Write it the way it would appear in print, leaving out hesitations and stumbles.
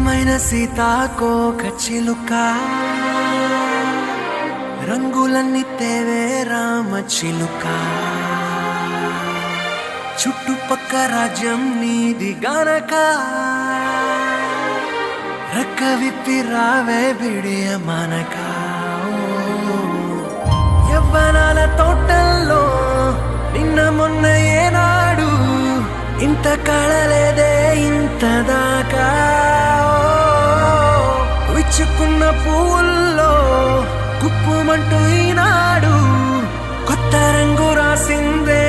అందమైన సీతాకోక చిలుక రంగులన్నీ తేవే రామ చిలుక చుట్టుపక్క రాజ్యం నీది గనక రక్క విప్పి రావే బిడియ మనక యవ్వనాల తోటల్లో నిన్న మొన్న ఏనాడు ఇంత కళలేదే ఇంత దాకా విచ్చుకున్న పువ్వుల్లో కుప్పుమంటూ ఈనాడు కొత్త రంగు రాసిందే